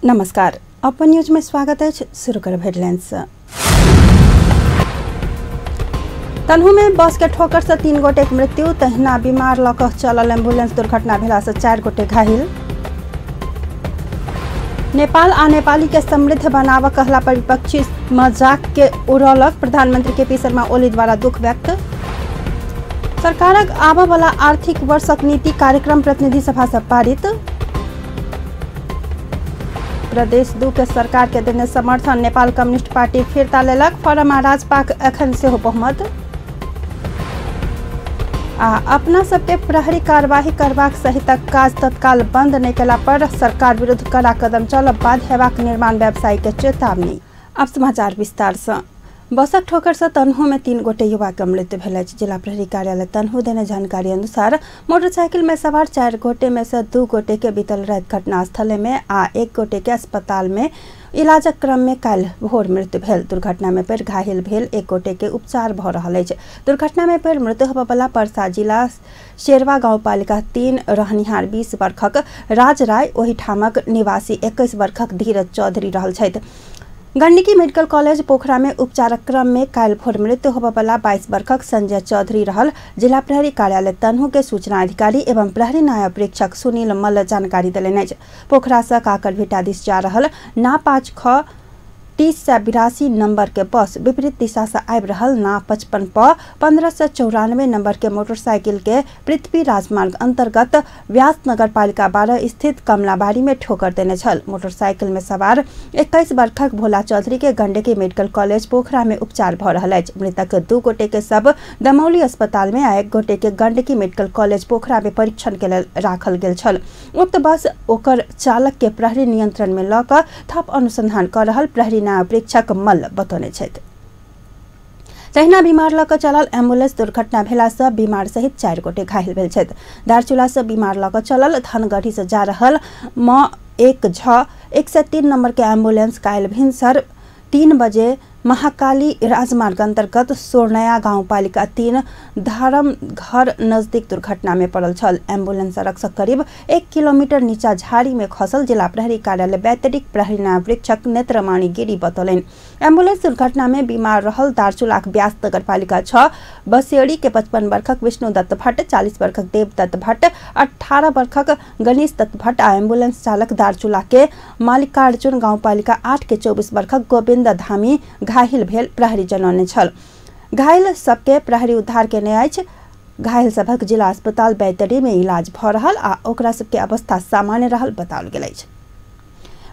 नमस्कार, अपन न्यूज में स्वागत है। शुरू कर हेडलाइंस। तनहू में बस के ठोकर से 3 गोटे के मृत्यु, तहिना बीमार लक चलल एम्बुलेंस दुर्घटना भेला से 4 गोटे घायल। नेपाल आ नेपाली के समृद्ध बनाव कहला पर विपक्षी मजाक के उड़लक, प्रधानमंत्री केपी शर्मा ओली द्वारा दुख व्यक्त। सरकारक आबय वाला आर्थिक वर्षक नीति कार्यक्रम प्रतिनिधि सभा से पारित। प्रदेश 2 के सरकार के देने समर्थन, नेपाल कम्युनिस्ट पार्टी फिरता लेलक, फॉरम आ राजपाक एखन सेहो बहुमत। अपना सबके प्रहरी कार्यवाही करबाक सहितक काज तत्काल बंद नहीं केला पर सरकार विरुद्ध कड़ा कदम चलब, बाध्य हेबाक निर्माण व्यवसायी के चेतावनी। अब समाचार विस्तार से। बसक ठोकर से तनहू में 3 गोटे युवा के मृत्यु भेल। जिला प्रहरी कार्यालय तनहू देने जानकारी अनुसार मोटरसाइकिल में सवार 4 गोटे में से 2 गोटे के बीतल रात घटनास्थल में आ 1 गोटे के अस्पताल में इलाजक क्रम में काल्हि भोर मृत्यु भेल। दुर्घटना में पड़ घायल भेल 1 गोटे के उपचार भ रहल अछि। दुर्घटना में पड़ मृत्यु होबय वाला परसा जिला शेरवा गांवपालिका 3 रहनिहार 20 वर्षक राज राय, ओहि ठामक निवासी 21 वर्षक धीरज चौधरी रहल छथि। गंडकी मेडिकल कॉलेज पोखरा में उपचारक क्रम में काल्हि भोर मृत्यु होबय वाला 22 वर्षक संजय चौधरी रहल। जिला प्रहरी कार्यालय तनहू के सूचना अधिकारी एवं प्रहरी न्याय प्रेक्षक सुनील मल्ल जानकारी देलनि अछि। पोखरा से काकरभिटा दिस जा रहल ना 5 ख 3082 नंबर के बस विपरीत दिशा से आबि रहल ना 55 प 1594 नंबर के मोटरसाइकिल के पृथ्वी राजमार्ग अंतर्गत व्यास नगर पालिका 12 स्थित कमलाबाड़ी में ठोकर देने छल। मोटरसाइकिल में सवार 21 वर्षक भोला चौधरी के गंडकी मेडिकल कॉलेज पोखरा में उपचार भ रहल अछि। मृतक 2 गोटे के सब दमौली अस्पताल में आ 1 गोटे के गंडकी मेडिकल कॉलेज पोखरा में परीक्षण के लेल राखल गेल छल। उक्त बस ओकर चालक के प्रहरी नियंत्रण में ल क थप अनुसंधान कर रहल प्रहरी न्याय प्रेक्षक मल्ल बतौने छथि। तहिना बीमार लक चलल एम्बुलेंस दुर्घटना भेला से बीमार सहित 4 गोटे घायल भेल छथि। दारचूला से बीमार लक चलल धनगढ़ी से जा रहल म1 झ 103 नंबर के एम्बुलेंस काल्हि भिनसर 3 बजे महाकाली राजमार्ग अंतर्गत सोरनया गांवपालिका 3 धर्म घर नजदीक दुर्घटना में पड़ल छल। एम्बुलेंस सड़क से करीब 1 किलोमीटर नीचा झाड़ी में खसल, जिला प्रहरी कार्यालय वैतरिक प्रहरी न्यायाधीशक नेत्रमणि गिरी बतौलनि। एम्बुलेंस दुर्घटना में बीमार रहल दारचूलाक व्यास नगर पालिका 6 बसेड़ी के 55 वर्षक विष्णु दत्त भट्ट, 40 वर्षक देव दत्त भट्ट, 18 वर्षक गणेश दत्त भट्ट आ एम्बुलेंस चालक दारचूला के मालिकार्जुन गांवपालिका 8 के 24 वर्षक गोविंद धामी घायल भेल प्रहरी जनौने छल। घायल सबके प्रहरी उद्धार केने अछि। घायल सभक जिला अस्पताल बैतडी में इलाज भ रहल आ ओकरा सबके अवस्था सामान्य रहल बताओल गेल अछि।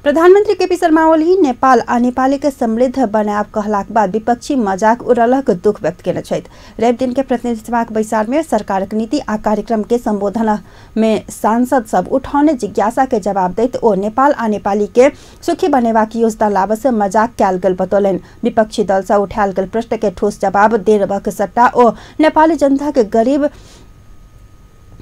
प्रधानमंत्री केपी शर्मा ओली नेपाल आ नेपाली के समृद्ध बनाब कहलाक बाद विपक्षी मजाक उड़लक दुख व्यक्त केने छथि। रवि दिन के प्रतिनिधि सभाक बैसार में सरकारक नीति आ कार्यक्रम के संबोधन में सांसद सब उठौने जिज्ञासा के जवाब दैत ओ नेपाल आ नेपाली के सुखी बनेबाक योजना लाबऽ से मजाक कयल गेल बतौलनि। विपक्षी दल से उठायल गेल प्रश्न के ठोस जवाब देबाक सट्टा ओ नेपाली जनता के गरीब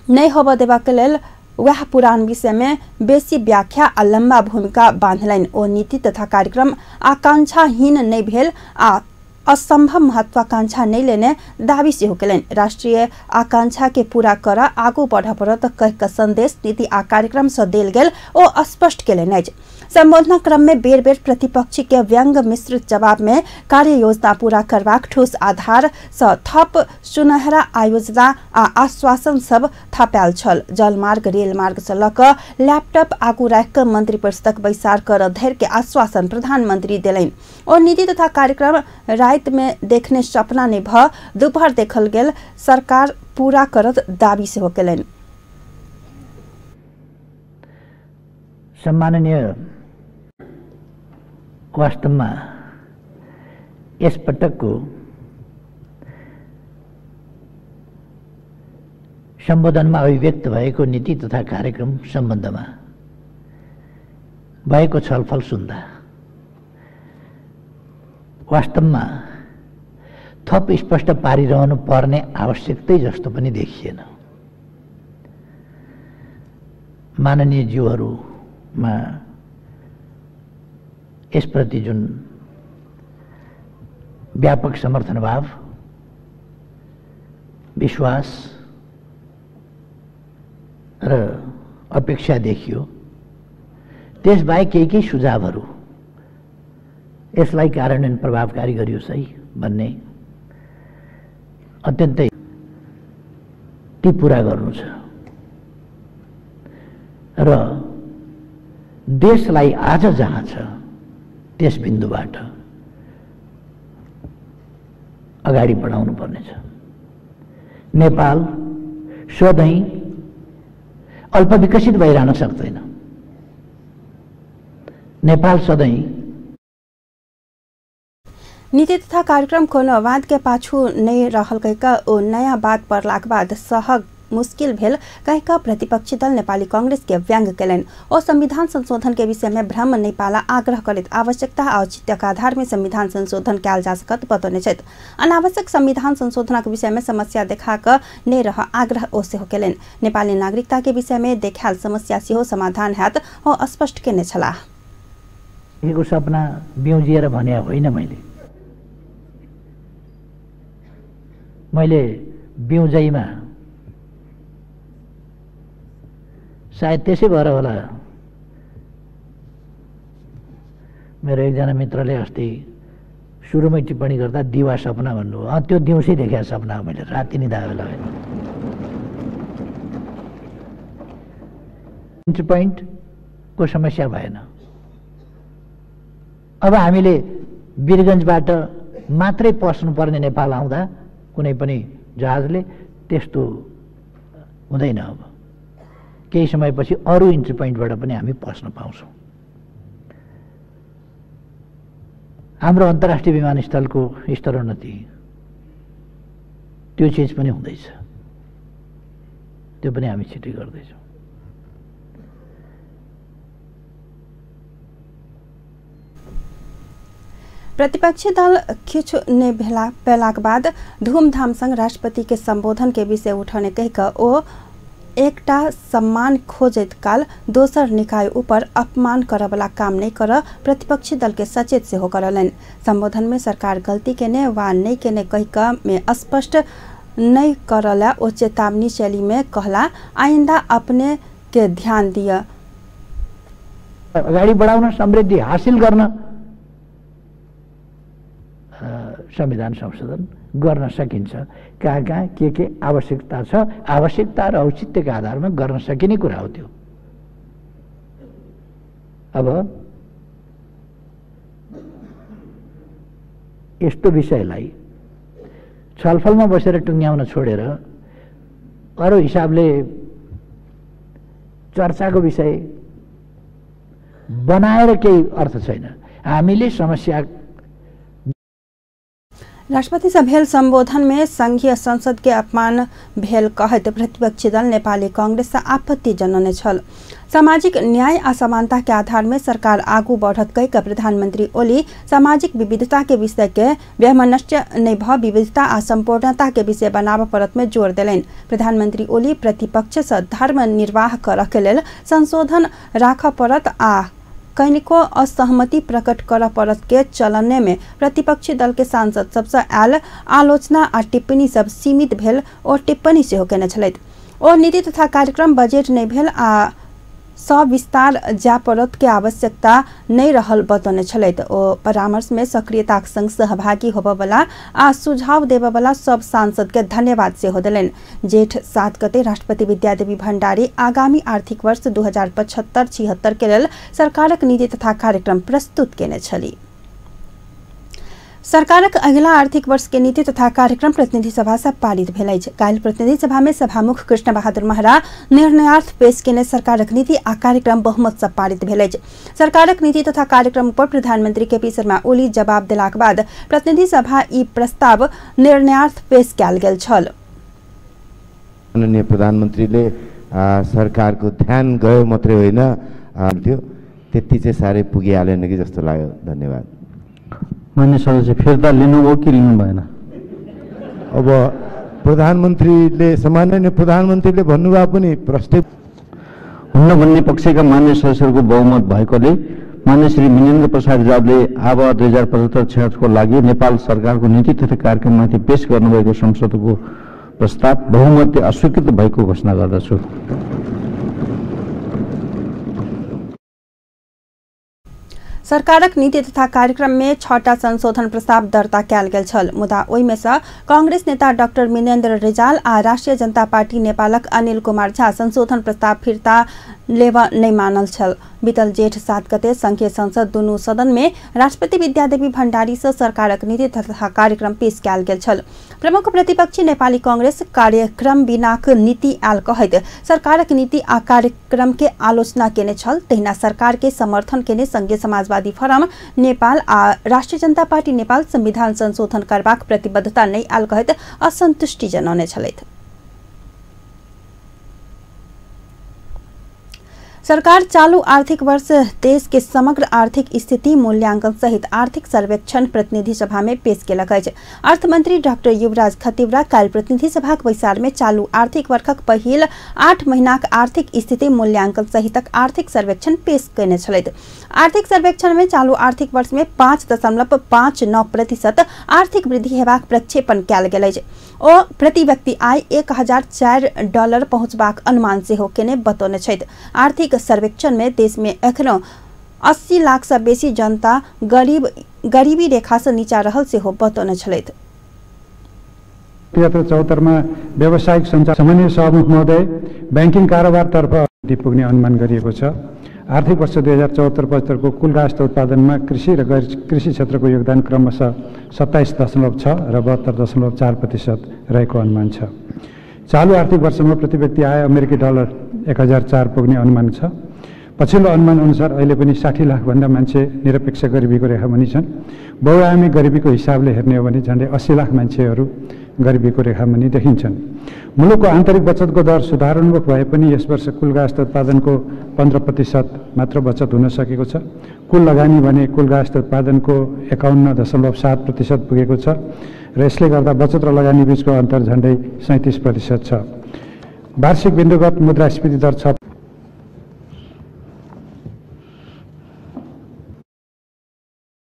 नहीं होबऽ देबाक लेल वह पुरान विषय में बेसी व्याख्या आ लंबा भूमिका बांधलनि। ओ नीति तथा कार्यक्रम आकांक्षाहीन नहीं भेल आ असंभव महत्वाकांक्षा नहीं लेने दावी सेहो केलनि। राष्ट्रीय आकांक्षा के पूरा कर आगू बढ़ पड़त कह के संदेश नीति आ कार्यक्रम से देल गेल ओ स्पष्ट केलनि अछि। संबोधन क्रम में बेर बेर प्रतिपक्षी के व्यंग मिश्रित जवाब में कार्य योजना पूरा करबाक ठोस आधार से थप सुनहरा आयोजना आ आश्वासन सब थपायल छल। जल मार्ग रेल मार्ग से लक लैपटॉप आगू राख के मंत्री परिषदक बैसार कर धैर्य के आश्वासन प्रधानमंत्री देलनि। और नीति तथा कार्यक्रम रात में देखने सपना ने भ दोपहर देखल गेल सरकार पूरा करत दावी सेहो केलनि। सम्माननीय वास्तवमा यस पटकको सम्बोधनमा अभिव्यक्त भएको नीति तथा कार्यक्रम सम्बन्धमा भएको छलफल सुन्दा वास्तवमा थप स्पष्ट पारिरहनु पर्ने आवश्यकतै जस्तो पनि देखिएन। माननीय ज्यूहरूमा यसप्रति जुन व्यापक समर्थन भाव, विश्वास र अपेक्षा देखियो त्यसबाहेक केही सुझावहरू यसलाई कार्यान्वयन प्रभावकारी गरियोस् है भन्ने अत्यन्तै ती पुरा गर्नु छ र देशलाई आज जहाँ छ त्यस बिन्दुबाट अगाडि बढाउनु पर्नेछ। नेपाल सधैँ अल्पविकसित भइरहन सक्दैन। नेपाल सधैँ नीति तथा कार्यक्रम कोनो बात के पाछू नहीं रहल कहिका ओ नया बात पर लाख बाद सहग मुश्किल भेल कहिका प्रतिपक्षी दल नेपाली कांग्रेस के व्यंग केलन और संविधान संशोधन के विषय में भ्रम नहीं पाला आग्रह करित आवश्यकता औचित्य का आधार में संविधान संशोधन कैल जा सकत बतौने छथि। अनावश्यक संविधान संशोधन के विषय में समस्या देखा कर नहीं रह आग्रह ओसे हो केलन। नेपाली नागरिकता के विषय में देखाल समस्या से हो समाधान हैत हो स्पष्ट केने छला। एगो सपना बिउजिएर भने होइन मैले बिउजैमा सायद त्यसै भएर होला मेरो एकजना मित्रले अस्ति सुरुमै टिप्पणी गर्दा दिवा सपना भन्नुभयो। त्यो दिउँसै देखेको सपना हो मैले, राति निदा बेला होइन। इन्ट्री पोइन्टको समस्या भएन। अब हामीले वीरगञ्जबाट मात्रै पस्नुपर्ने नेपाल आउँदा कुनै पनि जहाजले त्यस्तो हुँदैन। अब केही समयपछि अरू इन्ट्री पोइन्टबाट पनि हामी पस्न पाउँछौँ। हाम्रो अन्तर्राष्ट्रिय विमानस्थलको स्तरोन्नति त्यो चिज पनि हुँदैछ, त्यो पनि हामी छिटै गर्दैछौँ। प्रतिपक्षी दल खिच्ने बेला के बाद धूमधाम संग राष्ट्रपति के संबोधन के विषय उठाने कहिका ओ एकटा सम्मान खोजैत काल दोसर निकाय ऊपर अपमान करवला काम नहीं कर प्रतिपक्षी दल के सचेत से हो करलन। संबोधन में सरकार गलती केने वा नहीं केने कहिका में स्पष्ट नहीं करला ओ चेतावनी शैली में कहला आइंदा अपने के ध्यान दिया। अगाडि बढाउन समृद्धि हासिल गर्न संविधान संशोधन गर्न सकिन्छ। कहाँ कहाँ के आवश्यकता छ, आवश्यकता र औचित्यका आधारमा गर्न सकिने कुरा हो त्यो। अब यस्तो विषयलाई छलफलमा बसेर टुङ्ग्याउन छोडेर अरू हिसाबले चर्चाको विषय बनाएर केही अर्थ छैन। हामीले समस्या राष्ट्रपति से भेल संबोधन में संघीय संसद के अपमान भेल कहत प्रतिपक्षी दल नेपाली कांग्रेस से आपत्ति जनने छल। सामाजिक न्याय आ समानता के आधार में सरकार आगू बढ़त कई का प्रधानमंत्री ओली सामाजिक विविधता के विषय के वैमनस्य नहीं भ विविधता आ संपूर्णता के विषय बनाव परत में जोर दिलन। प्रधानमंत्री ओली प्रतिपक्ष से धर्म निर्वाह कर के लेल संशोधन राख परत आ कैनिको असहमति प्रकट कर परत के चलने में प्रतिपक्षी दल के सांसद सबसे आल आलोचना आ टिप्पणी सब सीमित भेल और टिप्पणी से होके न और नीति तथा कार्यक्रम बजेट नहीं भेल आ सविस्तार जा परत के आवश्यकता नहीं रहल बतौने छलैत। ओ परामर्श में सक्रियता संग सहभागी होबवला आ सुझाव देबवला सब सांसद के धन्यवाद से हो दिलन। जेठ 7 गते राष्ट्रपति विद्यादेवी भण्डारी आगामी आर्थिक वर्ष 2075-76 के लेल सरकारक नीति तथा कार्यक्रम प्रस्तुत केने छली। सरकारक अगिला आर्थिक वर्ष के नीति तथा कार्यक्रम प्रतिनिधि सभा से पारित भेल अछि। काल्हि प्रतिनिधि सभा में सभामुख कृष्ण बहादुर महरा निर्णयार्थ पेश केने सरकारक नीति आ कार्यक्रम बहुमत से पारित भेल अछि। सरकारक नीति तथा कार्यक्रम पर प्रधानमंत्री केपी शर्मा ओली जवाब देलाक बाद प्रतिनिधि सभा ई प्रस्ताव निर्णयार्थ पेश कयल गेल छल। माननीय प्रधानमन्त्रीले सरकारको ध्यान गयो मात्रै होइन थियो, त्यति चाहिँ साह्रै पुगिहालेन कि जस्तो लाग्यो। धन्यवाद। मान्य सदस्य फिर्ता लिनुभयो कि लिनु भएन? अब प्रधानमन्त्रीले सामान्य प्रधानमन्त्रीले भन्नुभयो पनि प्रश्न हुन्न भन्ने पक्षका मान्य सदस्यहरूको बहुमत भएकोले मान्य श्री विजेन्द्र प्रसाद यादवले आबा 2075-76 को लागि नेपाल सरकारको नीति तथा कार्यक्रममाथि पेश गर्नुभएको संसदको प्रस्ताव बहुमतले अस्वीकृत भएको घोषणा गर्दछु। सरकारक नीति तथा कार्यक्रम में 6टा संशोधन प्रस्ताव दर्ता कयल गेल छल मुदा ओहि में से कांग्रेस नेता डॉक्टर मिनेन्द्र रिजाल आ राष्ट्रिय जनता पार्टी नेपालक अनिल कुमार झा संशोधन प्रस्ताव फिर्ता लेवा नहीं मानल छल। बीतल जेठ 7 गते संघीय संसद दुनू सदन में राष्ट्रपति विद्यादेवी भण्डारी से सरकारक नीति तथा कार्यक्रम पेश कयल गेल छल। प्रमुख प्रतिपक्षी नेपाली कांग्रेस कार्यक्रम बिनाक नीति आयल कहैत सरकारक नीति आ कार्यक्रम के आलोचना केने छल। तहिना सरकार के समर्थन केने संघीय समाजवादी फोरम नेपाल आ राष्ट्रिय जनता पार्टी नेपाल संविधान संशोधन करबाक प्रतिबद्धता नहीं आयल कहैत असंतुष्टि जनाउने छलैथ। सरकार चालू आर्थिक वर्ष देश के समग्र आर्थिक स्थिति मूल्यांकन सहित आर्थिक सर्वेक्षण प्रतिनिधि सभा में पेश केलक अछि। अर्थमंत्री डॉक्टर युवराज खतिवड़ा काल्हि प्रतिनिधि सभाक बैसार में चालू आर्थिक वर्षक पहिल 8 महीनाक आर्थिक स्थिति मूल्यांकन सहितक आर्थिक सर्वेक्षण पेश कयने छलैथ। आर्थिक सर्वेक्षण में चालू आर्थिक वर्ष में 5.59% आर्थिक वृद्धि हेबाक प्रक्षेपण कयल गेल अछि। ओ प्रति व्यक्ति आय $1004 पहुंचबाक अनुमान सेहो केने बतौने छथि। आर्थिक सर्वेक्षण में देश में एखनो 80 लाख से बेसी जनता गरीबी रेखा से नीचा रहल सेहो बतौने छलैथ। 73 में व्यावसायिक सञ्चार सामान्य सभामुख महोदय बैंकिङ कारोबारतर्फ पुग्ने अनुमान गरिएको छ। आर्थिक वर्ष 2074-75 को कुल राष्ट्र उत्पादनमा कृषि र गैर कृषि क्षेत्रको योगदान क्रमशः 27.6 र 72.4% रहेको अनुमान छ। चालू आर्थिक वर्षमा प्रति व्यक्ति आय अमेरिकी डलर 1004 पुग्ने अनुमान छ। पछिल्लो अनुमान अनुसार अहिले पनि 60 लाख भन्दा मान्छे निरपेक्ष गरिबीको रेखामुनि छन्। बहुआयामी गरिबीको हिसाबले हेर्ने हो भने झन्डै 80 लाख मान्छेहरू गरिबीको रेखामुनि देखिन्छन्। मुलुकको आन्तरिक बचतको दर सुधारोन्मुख भए पनि यस वर्ष कुल राष्ट्र उत्पादनको 15% मात्र बचत हुन सकेको छ। कुल लगानी भने कुल राष्ट्र उत्पादनको 51.7% पुगेको छ र यसले गर्दा बचत र लगानी बीचको अन्तर झन्डै 37% छ। वार्षिक बिन्दुगत मुद्रास्फीति दर छ।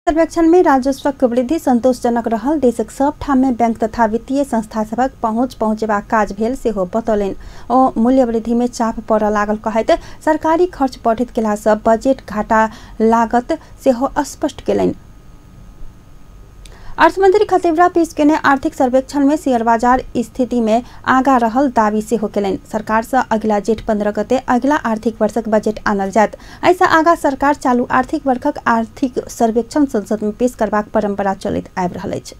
सर्वेक्षण में राजस्व वृद्धि संतोषजनक रहल। देशक सब ठाम में बैंक तथा वित्तीय संस्था सभक पहुँचेबाक काज भेल सेहो बतौलनि। ओ मूल्य वृद्धि में चाप पड़ऽ लागल कहैत सरकारी खर्च बढ़ैत गेला सँ बजेट घाटा लागत सेहो स्पष्ट केलनि। अर्थमंत्री खतिवड़ा पेश केने आर्थिक सर्वेक्षण में शेयर बाजार स्थिति में आगा रहल दावी सेहो केलनि। सरकार से अगिला जेठ 15 गते अगिला आर्थिक वर्षक बजेट आनल जायत। ऐसा आगा सरकार चालू आर्थिक वर्षक आर्थिक सर्वेक्षण संसद में पेश करबाक परंपरा चलित आबि रहल अछि।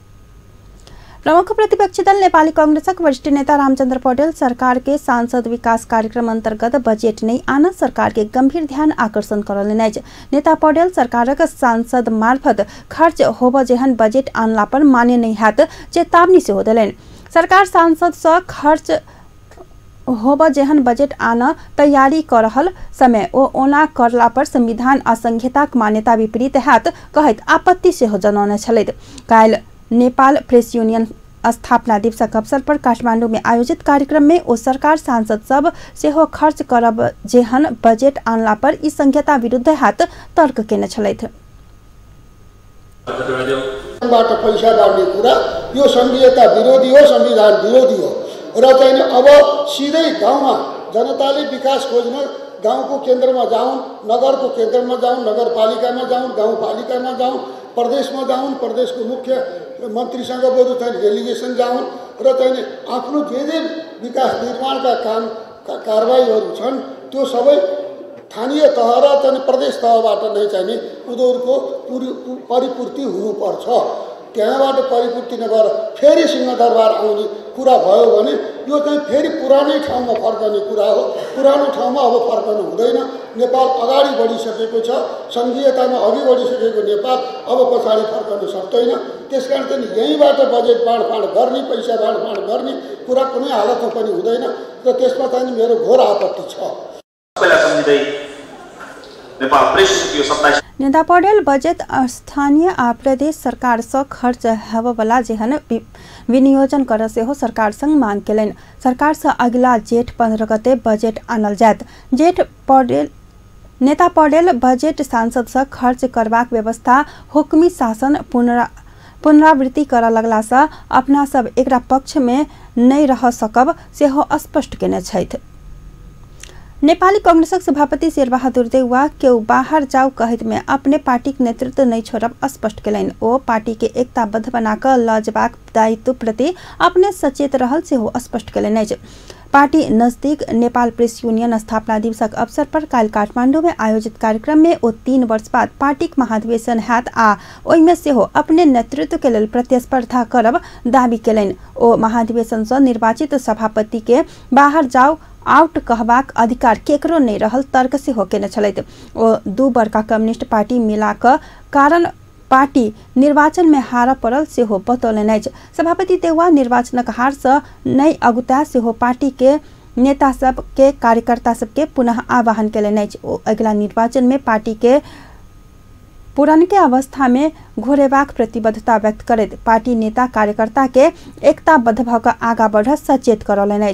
प्रमुख प्रतिपक्षी दल नेपाली कांग्रेसक वरिष्ठ नेता रामचंद्र पौडेल सरकार के सांसद विकास कार्यक्रम अंतर्गत बजेट नहीं आना सरकार के गंभीर ध्यान आकर्षण करौलनि अछि। नेता पौडेल सरकारक सांसद मार्फत खर्च होब जेहन बजेट आनला पर मान्य नहीं हैत चेतावनी सेहो देलनि। सरकार सांसद सँ खर्च होब जेहन बजेट आना तैयारी कर रहल समय ओ ओना करला पर संविधान आ संहिताक मान्यता विपरीत हैत कहैत आपत्ति सेहो जनौने छलैथ। काल्हि नेपाल प्रेस यूनियन स्थापना दिवसक अवसर पर काठमांडू में आयोजित कार्यक्रम में ओ सरकार सांसद सब सेहो खर्च करब जेहन बजेट आनला पर ई संहिता विरुद्ध हैत तर्क केने छलैथ। बाट पैसा गाड्ने कुरा यो संघीयता विरोधी हो, संविधान विरोधी हो र चाहिँ अब सिधै गाउँमा जनताले विकास खोज्न गाउँको केन्द्रमा जाउन्, नगरको केन्द्रमा जाउन्, नगरपालिकामा जाउन्, गाउँपालिकामा जाउन्, प्रदेशमा जाउन्, प्रदेशको मुख्य मन्त्रीसँग बरु चाहिँ डेलिगेसन जाउन् र चाहिँ आफ्नो जे विकास निर्माणका काम कारबाहीहरू छन् त्यो सबै स्थानीय तह र चाहिँ प्रदेश तहबाट नै चाहिँ उनीहरूको परिपूर्ति हुनुपर्छ। त्यहाँबाट परिपूर्ति नभएर फेरि सिंहदरबार आउने कुरा भयो भने यो चाहिँ फेरि पुरानै ठाउँमा फर्कने कुरा हो। पुरानो ठाउँमा अब फर्कनु हुँदैन। नेपाल अगाडि बढिसकेको छ, संघीयतामा अघि बढिसकेको नेपाल अब पछाडि फर्कन सक्दैन। त्यसकारण चाहिँ यहीँबाट बजेट बाँडफाँड गर्ने, पैसा बाँडफाँड गर्ने कुरा कुनै हालतमा पनि हुँदैन र त्यसमा चाहिँ मेरो घोर आपत्ति छ। नेता पौडेल बजेट स्थानीय आ प्रदेश सरकार सँ खर्च हेबवला जेहन विनियोजन कर सेहो सरकार संग मांग केलनि। सरकार सँ अगिला जेठ 15 गते बजेट आनल जायत। नेता पौडेल बजेट सांसद सँ खर्च करबाक व्यवस्था हुक्मी शासन पुनरावृत्ति कर लगला सँ अपना सब एकरा पक्ष में नहीं रह सकब सेहो स्पष्ट केने छथि। नेपाली कांग्रेसक सभापति शेरबहादुर देउवा केउ बाहर जाऊ कहत में अपने पार्टी के नेतृत्व नहीं छोड़ब स्पष्ट कलैन। ओ पार्टी के एकताबद्ध बनाकर लजबाक दायित्व प्रति अपने सचेत रहल से हो स्पष्ट कलैन। पार्टी नजदीक नेपाल प्रेस यूनियन स्थापना दिवसक अवसर पर काल काठमाडौँ में आयोजित कार्यक्रम में ओ 3 वर्ष बाद पार्टी महाधिवेशन हैत आ ओइमे से हो अपने नेतृत्व के लेल प्रतिस्पर्धा करब दावी कलैन। ओ महाधिवेशन से निर्वाचित सभापति के बाहर जाऊ आउट कहबाक अधिकार केकरो नहीं रहल तर्क से होके छलैत। ओ 2 बड़का कम्युनिस्ट पार्टी मिलाक कारण पार्टी निर्वाचन में हार पड़ल से हो बतौलन। सभापति देउवा निर्वाचनक हार से नई अगुता से हो पार्टी के नेता सब के कार्यकर्ता सब के पुनः आह्वान कलन। अगला निर्वाचन में पार्टी के पुरानके अवस्था में घोरेबाक प्रतिबद्धता व्यक्त करत पार्टी नेता कार्यकर्ता के एकताबद्ध भक आगा बढ़ सचेत करौलन।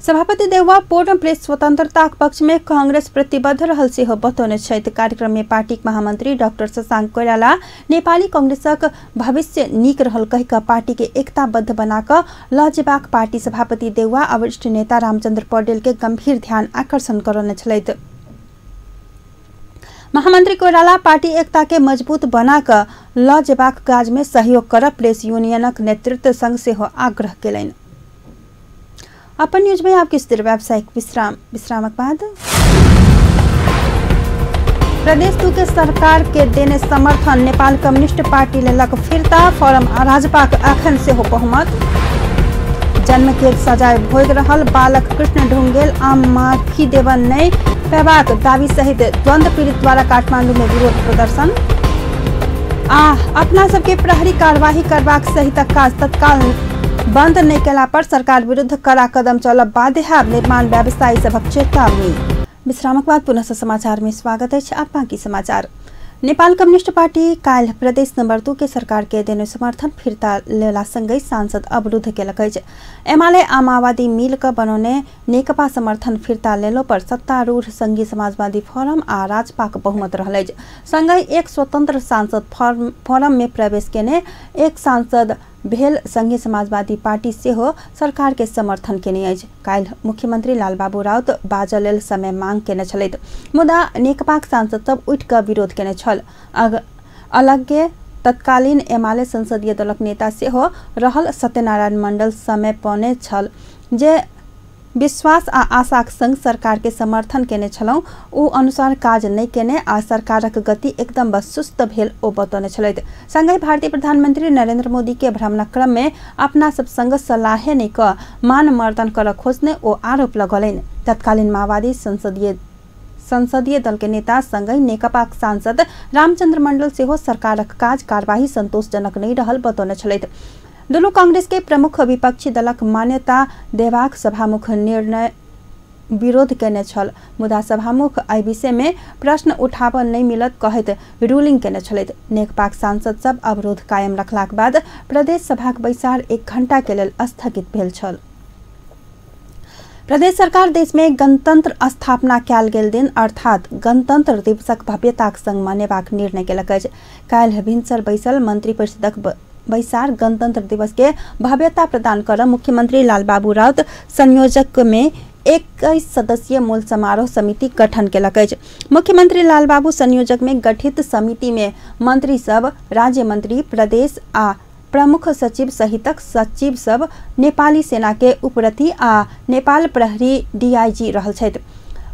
सभापति देउवा पूर्ण प्रेस स्वतंत्रता पक्ष में कांग्रेस प्रतिबद्ध रहल से हो बतौने छैत। कार्यक्रम में पार्टी महामंत्री डाक्टर शशांक कोइराला नेपाली कांग्रेसक भविष्य नीक रहल कहिका पार्टी के एकताबद्ध बनाकर लजबाक पार्टी सभापति देउवा वरिष्ठ नेता रामचंद्र पौडेल के गंभीर ध्यान आकर्षण करने छलैत। महामंत्री कोइराला पार्टी एकता के मजबूत बनाकर लजबाक काज में सहयोग कर प्रेस यूनियनक नेतृत्व संघ से हो आग्रह कलैन। अपन न्यूज में आपकी स्थिर व्यावसायिक विश्रामक बाद प्रदेश 2 के सरकार के देने समर्थन नेपाल कम्युनिस्ट पार्टी लेलक फिरता फॉरम राजपाक अखन से हो बहुमत। जन्म के सजाय भोग रहल बालक कृष्ण ढुंगेल आम माफी देवन नहीं पेबाक दावी सहित द्वंद्व पीड़ित द्वारा काठमांडू में विरोध प्रदर्शन। अपना सबके प्रहरी कार्यवाही करबाक सहित काज तत्काल बंद नहीं केला पर सरकार विरुद्ध कड़ा कदम चलब बाध्य है। निर्माण व्यवसायी सभक चेतावनी। विश्रामक बाद पुनः समाचार में स्वागत है। आप बाकी समाचार। नेपाल कम्युनिस्ट पार्टी काल प्रदेश नंबर 2 के सरकार के देने समर्थन फिरता लेला संगै सांसद अवरुद्ध केलक। एमाले आ माओवादी मिलकर बनौने नेकपा समर्थन फिरता लेलो पर सत्तारूढ़ संघीय समाजवादी फोरम आ राजपाक बहुमत रहल। संगै एक स्वतंत्र सांसद फोरम में प्रवेश केने एक सांसद भेल संघीय समाजवादी पार्टी से हो सरकार के समर्थन केने। काल मुख्यमंत्री लालबाबू राउत बाजल समय मांग केने छलैत मुदा नेकपा सांसद सब उठ कर विरोध केने छल। अलगे तत्कालीन एमाले संसदीय दलक नेता से हो रहल सत्यनारायण मंडल समय पौने छल जे विश्वास आ आशाक संग सरकार के समर्थन केने छलौ उ अनुसार काज नहीं केने आ सरकारक गति एकदम बस सुस्त भेल ओ बतौने छलैत। संगै भारतीय प्रधानमंत्री नरेंद्र मोदी के भ्रमण क्रम में अपना सब संग सलाह नहीं क मान मर्दन कर खोजने ओ आरोप लगौलैन। तत्कालीन माओवादी संसदीय दल के नेता संगै नेकपा सांसद रामचंद्र मंडल से हो सरकारक काज कार्यवाही संतोषजनक नहीं रहल बतौने छलैत। दोनों कांग्रेस के प्रमुख विपक्षी दलक मान्यता देवाक सभामुख निर्णय विरोध केने छल मुदा सभामुख एहि विषय में प्रश्न उठाब नहीं मिलत कहत रूलिंग केने छलैत। नेकपा सांसद सब अवरोध कायम रखलाक बाद प्रदेश सभाक बैसार 1 घंटा के लेल स्थगित भेल छल। प्रदेश सरकार देश में गणतंत्र स्थापना कैल गेल दिन अर्थात गणतंत्र दिवसक भव्यताक संग मनेबाक निर्णय केलक। काल्हि भिनसर बैसल मंत्री परिषदक बैसार गणतंत्र दिवस के भव्यता प्रदान कर मुख्यमंत्री लालबाबू राउत संयोजक में 21 सदस्यीय मूल समारोह समिति गठन केलक। मुख्यमंत्री लालबाबू संयोजक में गठित समिति में मंत्री सब, राज्य मंत्री, प्रदेश आ प्रमुख सचिव सहितक सचिव सब, नेपाली सेना के उपरथी आ नेपाल प्रहरी डीआईजी रहल छथि।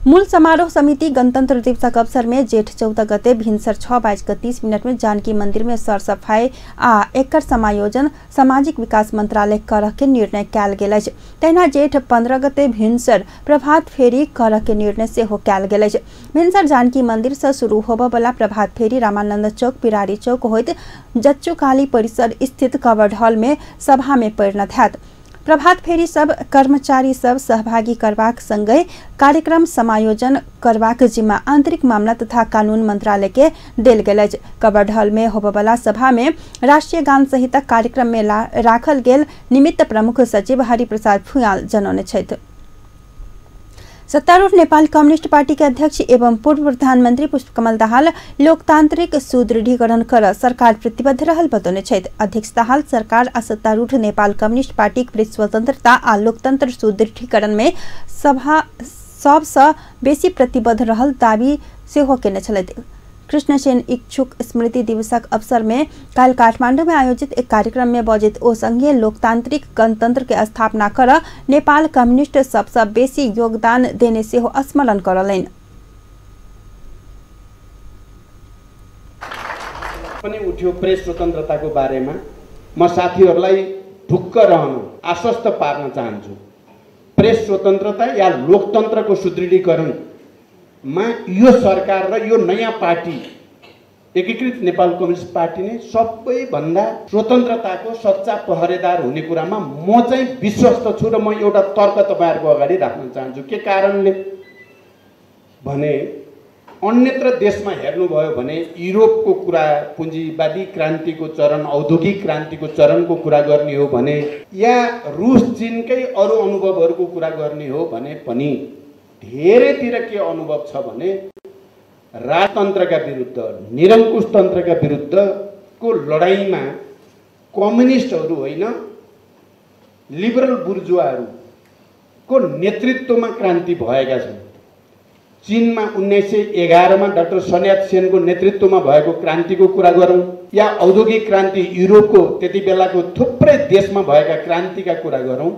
मूल समारोह समिति गणतंत्र दिवसक अवसर में जेठ 14 गते भिनसर 6:30 में जानकी मंदिर में सरसफाई आ एकर समायोजन सामाजिक विकास मंत्रालय करह के निर्णय कैल गेल अछि। तहिना जेठ 15 गते भिनसर प्रभात फेरी करह के निर्णय से हो कैल गेल अछि। भिनसर जानकी मंदिर से शुरू होबय वाला प्रभात फेरी रामानंद चौक, पिरारी चौक होइत जच्चुकाली परिसर स्थित कवर्ड हॉल में सभा में परिणत हैत। प्रभात फेरी सब कर्मचारी सब सहभागी करबाक संगे कार्यक्रम समायोजन करबाक जिम्मा आंतरिक मामला तथा कानून मंत्रालय के देल गेल अछि। कवर्ड हॉल में होबयवला सभा में राष्ट्रीय गान सहित कार्यक्रम में राखल गेल निमित्त प्रमुख सचिव हरिप्रसाद फुयाल जनौने छथि। सत्तारूढ़ नेपाल कम्युनिस्ट पार्टी के अध्यक्ष एवं पूर्व प्रधानमंत्री पुष्पकमल दाहाल लोकतांत्रिक सुदृढीकरण कर सरकार प्रतिबद्ध रहल बतौने छथि। अध्यक्ष दाहाल सरकार आ सत्तारूढ़ नेपाल कम्युनिस्ट पार्टी प्रेस स्वतंत्रता आ लोकतंत्र सुदृढीकरण में सबसँ बेसी प्रतिबद्ध रहल दावी सेहो केने छलथि। कृष्णसेन इच्छुक स्मृति दिवसक अवसर में कल काठमांडू में आयोजित एक कार्यक्रम में बजैत ओ संघीय लोकतांत्रिक गणतंत्र के स्थापना कर नेपाल कम्युनिस्ट सबसे बेसी योगदान देने सेहो स्मरण करलैन। पनि उठ्यो प्रेस स्वतन्त्रताको बारेमा म साथीहरूलाई ढुक्क रहन आश्वस्त पार्न चाहन्छु। प्रेस स्वतन्त्रता या लोकतन्त्रको सुदृढीकरण मा यो सरकार र यो नयाँ पार्टी एकीकृत नेपाल कम्युनिस्ट पार्टी नै सबैभन्दा स्वतन्त्रताको सच्चा पहरेदार हुने कुरामा म चाहिँ विश्वस्त छु र म एउटा तर्क तपाईहरुको अगाडि राख्न चाहन्छु। के कारणले भने अन्यत्र देशमा हेर्नुभयो भने युरोपको कुरा पुँजीवादी क्रान्तिको चरण औद्योगिक क्रान्तिको चरणको कुरा गर्ने हो भने या रुस चीनकै अरू अनुभवहरूको कुरा गर्ने हो भने पनि धेरैतिर के अनुभव छ भने राजतन्त्रका विरुद्ध निरङ्कुश तन्त्रका विरुद्धको लडाईँमा कम्युनिस्टहरू होइन लिबरल बुर्जुवाहरूको नेतृत्वमा क्रान्ति भएका छन्। चीनमा 1911 मा डाक्टर सन यात सेनको नेतृत्वमा भएको क्रान्तिको कुरा गरौँ या औद्योगिक क्रान्ति युरोपको त्यति बेलाको थुप्रै देशमा भएका क्रान्तिका कुरा गरौँ,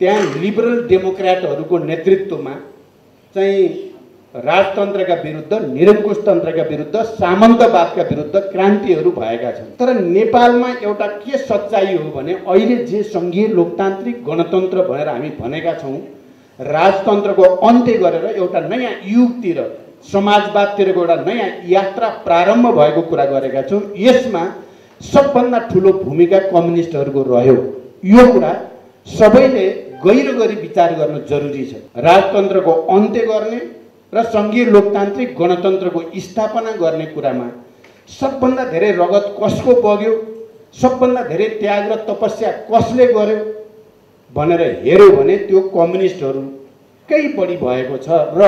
त्यहाँ लिबरल डेमोक्रेटहरूको नेतृत्वमा चाहिँ राजतन्त्रका विरुद्ध निरङ्कुश तन्त्रका विरुद्ध सामन्तवादका विरुद्ध क्रान्तिहरू भएका छन्। तर नेपालमा एउटा के सच्चाइ हो भने अहिले जे संघीय लोकतान्त्रिक गणतन्त्र भनेर हामी भनेका छौँ, राजतन्त्रको अन्त्य गरेर एउटा नयाँ युगतिर समाजवादतिरको एउटा नयाँ यात्रा प्रारम्भ भएको कुरा गरेका छौँ। यसमा सबभन्दा ठुलो भूमिका कम्युनिस्टहरूको रह्यो। यो कुरा सबैले गहिरो गरी विचार गर्न जरुरी छ। राजतन्त्रको अन्त्य गर्ने र संघीय लोकतान्त्रिक गणतन्त्रको स्थापना गर्ने कुरामा सबभन्दा धेरै रगत कसको बग्यो, सबभन्दा धेरै त्याग र तपस्या कसले गर्यो भनेर हेर्यो भने त्यो कम्युनिस्टहरूकै बढी भएको छ। र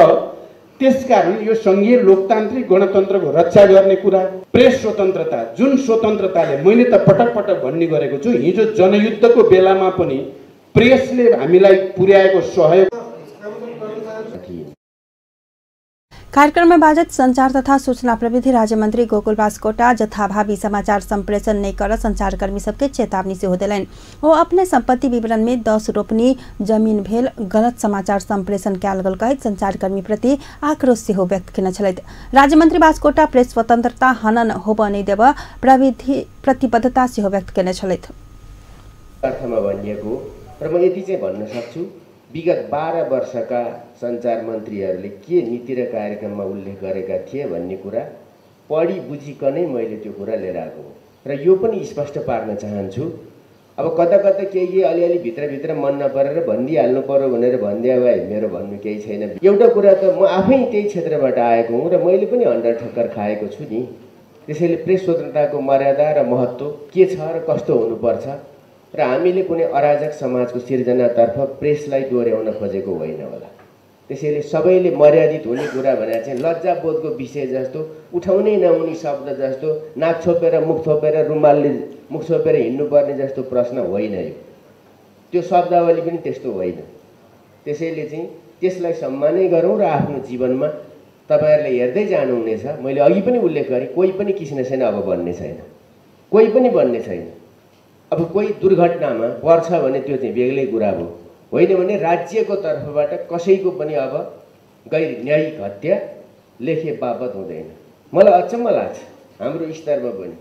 त्यसकारण यो संघीय लोकतान्त्रिक गणतन्त्रको रक्षा गर्ने कुरा, प्रेस स्वतन्त्रता, जुन स्वतन्त्रताले मैले त पटक पटक भन्ने गरेको छु, हिजो जनयुद्धको बेलामा पनि प्रेसले हामीलाई पुर्याएको सहयोग। कार्यक्रम में बाजत संचार तथा सूचना प्रविधि राज्य मंत्री गोकुल बास्कोटा जथाभावी समाचार संप्रेषण नहीं कर संचारकर्मी सबके चेतावनी से दिलन। वो अपने संपत्ति विवरण में 10 रोपनी जमीन भेल गलत समाचार संप्रेषण कैल गल कहित संचारकर्मी प्रति आक्रोश से व्यक्त किन छलैत। राज्य मंत्री बास्कोटा प्रेस स्वतंत्रता हनन होब नै देव प्रविधि प्रतिबद्धता से व्यक्त किन छलैत। अर्थमा भनिएको र म यति चाहिँ भन्न सक्छु, विगत 12 वर्षका सञ्चार मन्त्रीहरूले के नीति र कार्यक्रममा उल्लेख गरेका थिए भन्ने कुरा पढी बुझिकनै मैले त्यो कुरा लिएर आएको हो र यो पनि स्पष्ट पार्न चाहन्छु। अब कता कता केही अलिअलि भित्रभित्र मन नपरेर भनिदिइहाल्नु पर्यो भनेर भनिदिए भए मेरो भन्नु केही छैन। एउटा कुरा त म आफै त्यही क्षेत्रबाट आएको हुँ र मैले पनि अन्डर ठक्कर खाएको छु नि। त्यसैले प्रेस स्वतन्त्रताको मर्यादा र महत्त्व के छ र कस्तो हुनुपर्छ र हामीले कुनै अराजक समाजको सिर्जनातर्फ प्रेसलाई डोर्याउन खोजेको होइन होला। त्यसैले सबैले मर्यादित हुने कुरा भने चाहिँ लज्जाबोधको विषय जस्तो, उठाउनै नहुने शब्द जस्तो, नाक छोपेर मुख छोपेर रुमालले मुख छोपेर हिँड्नुपर्ने जस्तो प्रश्न होइन यो। त्यो शब्दावली पनि त्यस्तो होइन। त्यसैले चाहिँ त्यसलाई सम्मानै गरौँ र आफ्नो जीवनमा तपाईहरुले हेर्दै जानुहुनेछ। मैले अघि पनि उल्लेख गरेँ, कोही पनि किसिम छैन अब बन्ने छैन, कोही पनि बन्ने छैन। अब कोही दुर्घटनामा पर्छ भने त्यो चाहिँ बेग्लै कुरा हो, होइन भने राज्यको तर्फबाट कसैको पनि अब गैर न्यायिक हत्या लेखे बापत हुँदैन। मलाई अचम्म लाग्छ हाम्रो स्तरमा पनि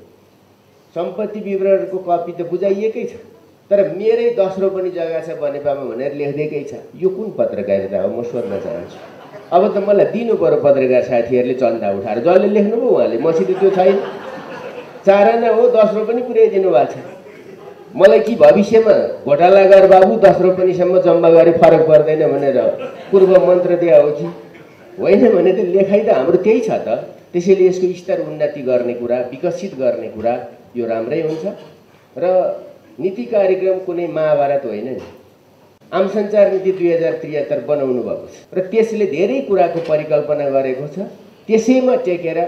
सम्पत्ति विवरणको कपी त बुझाइएकै छ, तर मेरै 10 रोपनी जग्गा छ बनेपामा भनेर लेख्दैकै छ। यो कुन पत्रकारिता हो म सोध्न चाहन्छु। अब त मलाई दिनु पर्यो पत्रकार साथीहरूले चन्दा उठाएर, जसले लेख्नुभयो उहाँले, मसित त्यो छैन। 4 आना हो 10 रोपनी पुर्याइदिनु भएको छ। मलाई कि भविष्यमा घोटाला गर बाबु 10 रोपनीसम्म जम्मा गरे फरक पर्दैन भनेर पूर्व मन्त्र दिया हो कि होइन भने त लेखाइ त हाम्रो त्यही छ त। त्यसैले यसको स्तर उन्नति गर्ने कुरा, विकसित गर्ने कुरा यो राम्रै हुन्छ र नीति कार्यक्रम कुनै महाभारत होइन नि। आम सञ्चार नीति 2073 बनाउनु भएको छ र त्यसले धेरै कुराको परिकल्पना गरेको छ। त्यसैमा टेकेर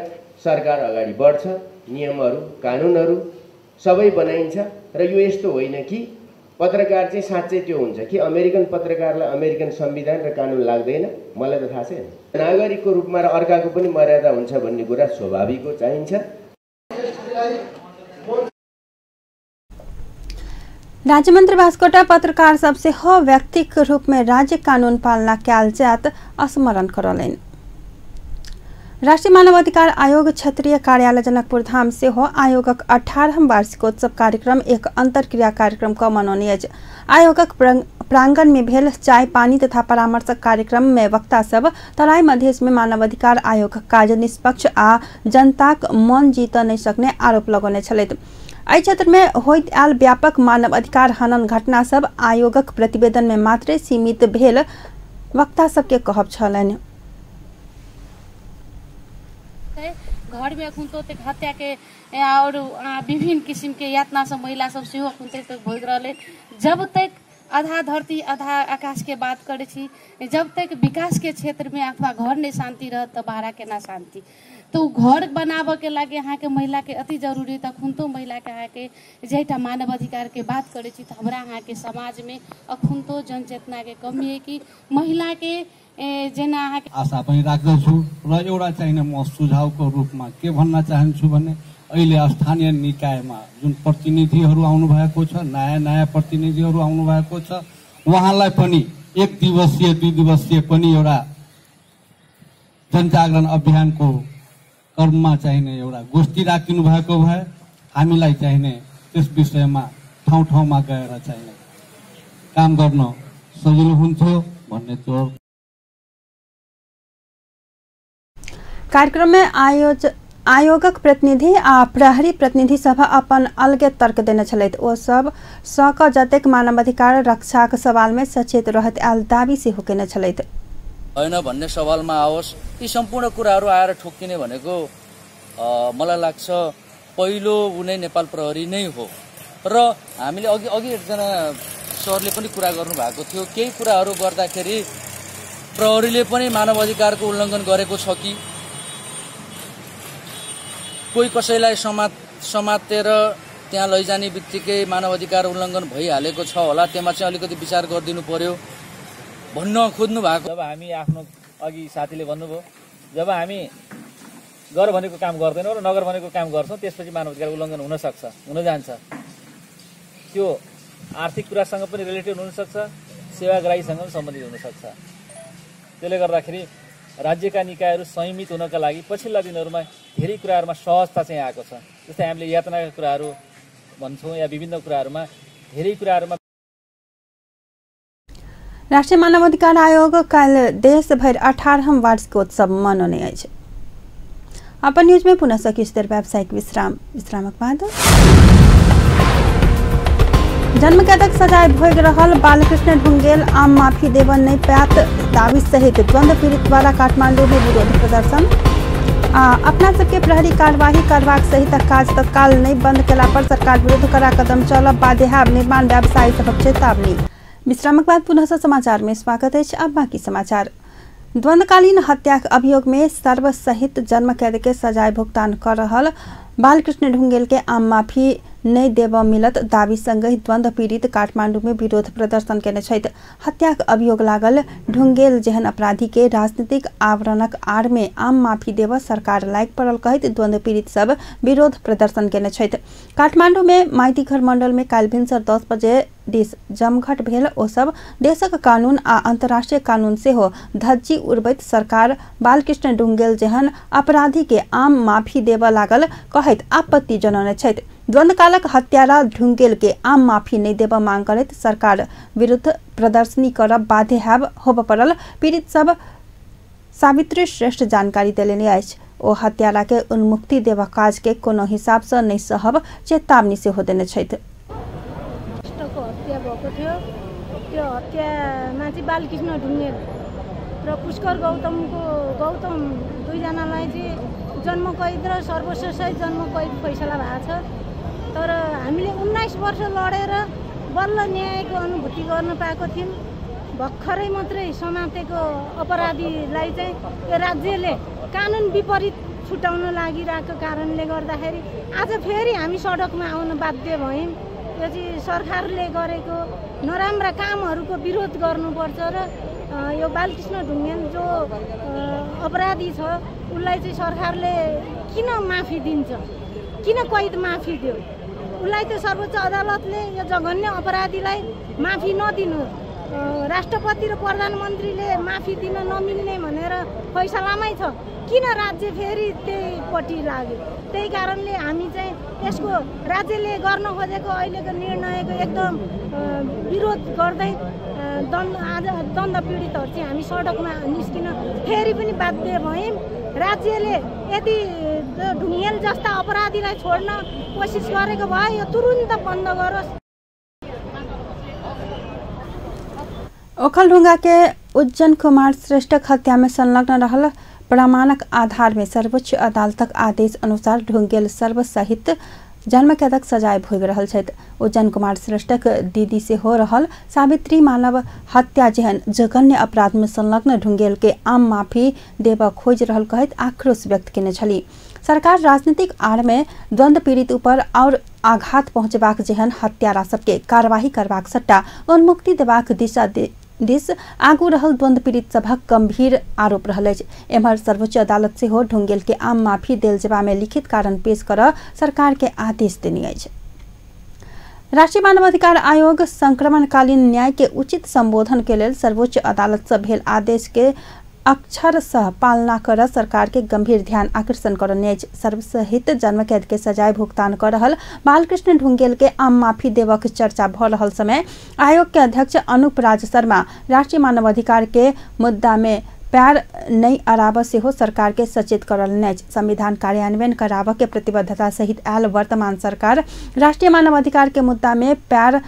सरकार अगाडि बढ्छ, नियमहरू कानुनहरू सबै बनाइन्छ र यो यस्तो होइन कि पत्रकार चाहिँ साँच्चै त्यो हुन्छ कि अमेरिकन पत्रकारलाई अमेरिकन संविधान र कानुन लाग्दैन, मलाई त थाहा छैन। नागरिकको रूपमा र अर्काको पनि मर्यादा हुन्छ भन्ने कुरा स्वाभाविक हो, चाहिन्छ। राज्य मंत्री बास्कोटा पत्रकार सबसे हो व्यक्तिगत रूप में राज्य कानून पालना कैल जात स्मरण करलेन। राष्ट्रीय मानवाधिकार आयोग क्षेत्रीय कार्यालय जनकपुर धाम से हो आयोगक 18वां वार्षिकोत्सव कार्यक्रम एक अंतरक्रिया कार्यक्रम का मनोनीय। आयोगक प्रांगण में भेल चाय पानी तथा परामर्श कार्यक्रम में वक्ता सब तराई मधेश में मानवाधिकार आयोग कार्य निष्पक्ष आ जनताक मन जीत नहीं सकने आरोप लगौने छलैत। एहि क्षेत्र में होइत आयल व्यापक मानव अधिकार हनन घटना सब आयोगक प्रतिवेदन में मात्रे सीमित भेल वक्ता सबके कहब छलनि। घर में अखुन तो हत्या के और विभिन्न किस्म के यातना सब महिला सब सेहो अखुन तक भोग रहे। जब तक आधा धरती आधा आकाश के बात करे छी, जब तक विकास के क्षेत्र में अथवा घर नहीं शांति रह तो बाहर के ना शांति। तो घर बनाव के लगे यहाँ के महिला के अति जरूरी तखुन तो महिला के यहाँ के जेटा मानव अधिकार के बात करे छी तो हमरा यहाँ के समाज में अखुन तो जनचेतना के कमी है कि महिला के जेना आशा पनि राख्दछु र एउटा चाहिने म सुझावको रूपमा के भन्न चाहन्छु भने अहिले स्थानीय निकायमा जुन प्रतिनिधिहरू आउनु भएको छ, नयाँ प्रतिनिधिहरू आउनु भएको छ, उहाँलाई पनि एक दिवसीय 2 दिवसीय पनि एउटा जनजागरण अभियानको क्रममा चाहिने एउटा गोष्ठी राखिनु भएको भए हामीलाई चाहिने त्यस विषयमा ठाउँ ठाउँमा गएर चाहिने काम गर्न सजिलो हुन्थ्यो भन्ने जोड। कार्यक्रम में आयोगक प्रतिनिधि आ प्रहरी प्रतिनिधि सभा अपन अलगे तर्क देने छलैत। ओ सब सक जतेक मानवाधिकार रक्षाक सवाल में सचेत रहत आल दावी से होकेने छलैत। हैन भन्ने सवालमा आओस् यी सम्पूर्ण कुराहरू आएर ठोक्किने भनेको मलाई लाग्छ पहिलो उनै नेपाल प्रहरी नै हो र हामीले अघि एकजना सरले पनि कुरा गर्नु भएको थियो केही कुराहरू गर्दाखेरि प्रहरीले पनि मानवाधिकारको उल्लङ्घन गरेको छ कि कोही कसैलाई समातेर त्यहाँ लैजाने बित्तिकै मानवाधिकार उल्लङ्घन भइहालेको छ होला, त्यसमा चाहिँ अलिकति विचार गरिदिनु पर्यो भन्न खोज्नु भएको। जब हामी आफ्नो अघि साथीले भन्नुभयो जब हामी गर भनेको काम गर्दैनौँ र नगर भनेको काम गर्छौँ त्यसपछि मानवाधिकार उल्लङ्घन हुन सक्छ, हुन जान्छ। त्यो आर्थिक कुरासँग पनि रिलेटेड हुनसक्छ, सेवाग्राहीसँग पनि सम्बन्धित हुनसक्छ। त्यसले गर्दाखेरि राज्यका निकायहरू संयमित हुनका लागि पछिल्ला दिनहरूमा धेरै कुराहरूमा सहजता चाहिँ आएको छ। जस्तै हामीले यातनाका कुराहरू भन्छौँ या विभिन्न कुराहरूमा धेरै कुराहरूमा। राष्ट्रीय मानवाधिकार आयोग कल देशभर 18वां वार्षिकोत्सव मनाउने अछि। अपन न्यूज में पुनः सकिस देर व्यावसायिक विश्रामक बाद जन्मकैदक सजाय भोग रहल बालकृष्ण ढुंगेल आम माफी देवन नहीं पात दावी सहित द्वंद्व पीड़ित द्वारा काठमांडू में विरोध प्रदर्शन। अपना सबके प्रहरी कार्यवाही करवाक सहित काज तत्काल नहीं बंद केला पर सरकार विरुद्ध कड़ा कदम चलब बाध्यता निर्माण व्यवसायी सबक चेतावनी। विश्रामक बाद पुनः समाचार में स्वागत है। अब बाकी समाचार। द्वंद्वकालीन हत्या अभियोग में सर्वसहित जन्म कैद के सजाय भुगतान कर रहल बालकृष्ण ढुंगेल के आम माफी नहीं देव मिलत दावी संगे द्वंद्व पीड़ित काठमांडू में विरोध प्रदर्शन केने छथि। हत्या अभियोग लागल ढुंगेल जेहन अपराधी के राजनीतिक आवरणक आड़ में आम माफी देव सरकार लायक पड़ल कहत द्वंद्व पीड़ित सब विरोध प्रदर्शन केने छथि। काठमांडू में माइतीघर मंडल में काल भिनसर 10 बजे दिस जमघट भेल। ओ सब देशक कानून आ अंतर्राष्ट्रीय कानून से हो धज्जी उड़बैत सरकार बालकृष्ण ढुंगेल जेहन अपराधी के आम माफी देव लागल कहत आपत्ति जनौने छथि। द्वंद्वकालक हत्यारा ढुंगेल के आम माफी नहीं देव मांग करत सरकार विरुद्ध प्रदर्शनी करब बाध्य होब पड़ल पीड़ित सब सावित्री श्रेष्ठ जानकारी देलेनी अछि। ओ हत्यारा के उन्मुक्ति देव काज के कोनो हिसाब से नहीं सहब चेतावनी से हो देने छथि। त्यो हत्यामा चाहिँ बालकृष्ण ढुङ्गेल र पुष्कर गौतम दुईजनालाई चाहिँ जन्म कैद र सर्वोच्च जन्म कैद फैसला भएको छ। तर हामीले 19 वर्ष लडेर बल्ल न्यायको अनुभूति गर्न पाएको थियौँ। भर्खरै मात्रै समातेको अपराधीलाई चाहिँ यो राज्यले कानुन विपरीत छुटाउन लागिरहेको कारणले गर्दाखेरि आज फेरि हामी सडकमा आउन बाध्य भयौँ। यो चाहिँ सरकारले गरेको नराम्रा कामहरूको विरोध गर्नुपर्छ र यो बालकृष्ण ढुङ्गेल जो अपराधी छ उसलाई चाहिँ सरकारले किन माफी दिन्छ, किन कैद माफी दियो? उसलाई त सर्वोच्च अदालतले यो जघन्य अपराधीलाई माफी नदिनु, राष्ट्रपति र प्रधानमन्त्रीले माफी दिन नमिल्ने भनेर फैसलामै छ। किन राज्य फेरि त्यहीपट्टि लाग्यो? त्यही कारणले हामी चाहिँ यसको राज्यले गर्न खोजेको अहिलेको निर्णयको एकदम विरोध गर्दै आज दण्ड पीडितहरू चाहिँ हामी सडकमा निस्किन फेरि पनि बाध्य भयौँ। राज्यले यदि ढुङ्गेल जस्ता अपराधीलाई छोड्न कोसिस गरेको भए यो तुरुन्त बन्द गरोस्। ओखलढुंगा के उज्जैन कुमार श्रेष्ठ हत्या में संलग्न रहल प्रमाणक आधार में सर्वोच्च अदालतक आदेश अनुसार ढुंगेल सर्वसहित जन्मकैदक सजाय भोग रहल छथि। उज्जैन कुमार श्रेष्ठक दीदी से हो रहल सावित्री मानव हत्या जेहन जघन्य अपराध में संलग्न ढुंगेल के आम माफी देव खोज रहल कहत आक्रोश व्यक्त केने छली। सरकार राजनीतिक आड़ में द्वंद्व पीड़ित ऊपर और आघात पहुंचबाक जेहन हत्यारा सबके कार्यवाही करबाक सट्टा उन्मुक्ति देबाक दिस आगू रहल द्वंद्व पीड़ित सभक गंभीर आरोप रहल अछि। एम्हर सर्वोच्च अदालत से हो ढुंगेल के आम माफी देल जेबा में लिखित कारण पेश कर सरकार के आदेश देने अछि। राष्ट्रीय मानवाधिकार आयोग संक्रमणकालीन न्याय के उचित संबोधन के लेल सर्वोच्च अदालत से भेल आदेश के अक्षर सह पालना कर सरकार के गंभीर ध्यान आकर्षण करने सर्वसहित जन्मकैद के सजाय भुगतान कर रहल बालकृष्ण ढुंगेल के आम माफी देवक चर्चा भ रहल समय आयोग के अध्यक्ष अनूप राज शर्मा राष्ट्रीय मानवाधिकार के मुद्दा में पैर नहीं अराब से हो सरकार के सचेत करल। संविधान कार्यान्वयन कराव के प्रतिबद्धता सहित आयल वर्तमान सरकार राष्ट्रीय मानवाधिकार के मुद्दा में पैर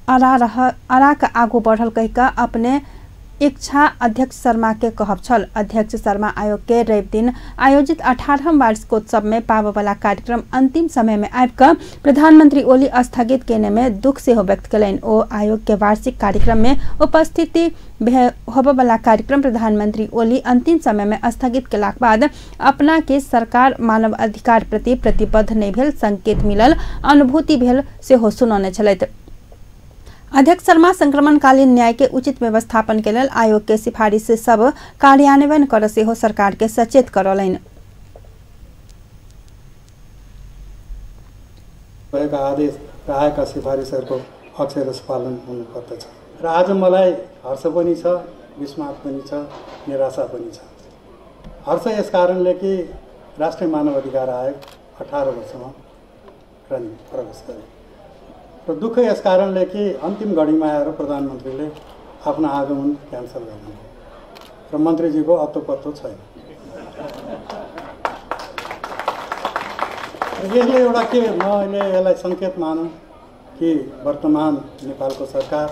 अरा का आगू बढ़ल कह अपने इच्छा अध्यक्ष शर्मा के कहब छल। अध्यक्ष शर्मा आयोग के रवि दिन आयोजित 18वां वार्षिकोत्सव में पाव वाला कार्यक्रम अंतिम समय में आबिक प्रधानमंत्री ओली स्थगित केने में दुख से हो व्यक्त कलन। ओ आयोग के वार्षिक कार्यक्रम में उपस्थिति होबे वाला कार्यक्रम प्रधानमंत्री ओली अंतिम समय में स्थगित केलाक बाद अपना के सरकार मानव अधिकार प्रति प्रतिबद्ध नहीं भेल संकेत मिलल अनुभूति भेल से हो सुनौने छलैथ। अध्यक्ष शर्मा संक्रमणकालीन न्याय के उचित व्यवस्थापन के लेल आयोग के सिफारिश से सब कार्यान्वयन कर से हो सरकार के सचेत करलैन। आदेश र आएका सिफारिसहरूको अक्षरश पालन हुनुपर्दछ र आज मलाई हर्ष पनि छ, विस्मात पनि छ, निराशा पनि छ। हर्ष यस कारणले कि राष्ट्रिय मानव अधिकार आयोग 18 वर्षमा प्रवेश गरे र दुःख यस कारणले कि अन्तिम घडीमा आएर प्रधानमन्त्रीले आफ्नो आगमन क्यान्सल गर्नुभयो र मन्त्रीजीको अत्तो छैन। यसले एउटा के म अहिले यसलाई सङ्केत मानौँ कि वर्तमान नेपालको सरकार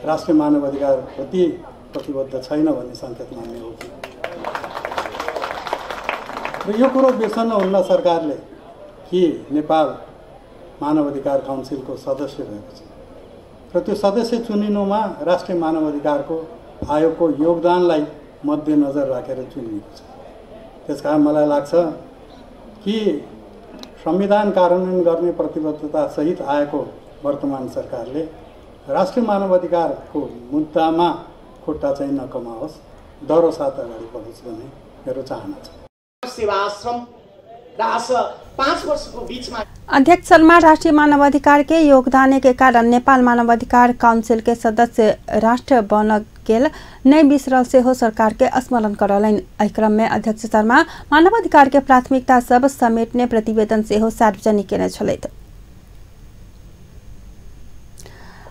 राष्ट्रिय मानव अधिकार प्रति प्रतिबद्ध छैन भन्ने सङ्केत मान्ने हो कि र यो कुरो बिर्सन हुन्न सरकारले कि नेपाल मानव अधिकार काउन्सिलको सदस्य रहेको छ र त्यो सदस्य चुनिनुमा राष्ट्रिय मानव अधिकारको आयोगको योगदानलाई मध्यनजर राखेर चुनिएको छ। त्यसकारण मलाई लाग्छ कि संविधान कार्यान्वयन गर्ने प्रतिबद्धता सहित आएको वर्तमान सरकारले राष्ट्रिय मानव अधिकारको मुद्दामा खुट्टा चाहिँ नकमाओस्, दह्रो साथ अगाडि बढोस् भन्ने मेरो चाहना छ। सेवा आश्रम 5 वर्षको बीचमा अध्यक्ष शर्मा राष्ट्रीय मानवाधिकार के योगदान के कारण नेपाल मानवाधिकार काउंसिल के सदस्य राष्ट्र बन गेल नहीं बिसरल से हो सरकार के स्मरण करलन। एहि क्रम में अध्यक्ष शर्मा मानवाधिकार के प्राथमिकता सब समेटने प्रतिवेदन से हो सार्वजनिक केने छलैथ।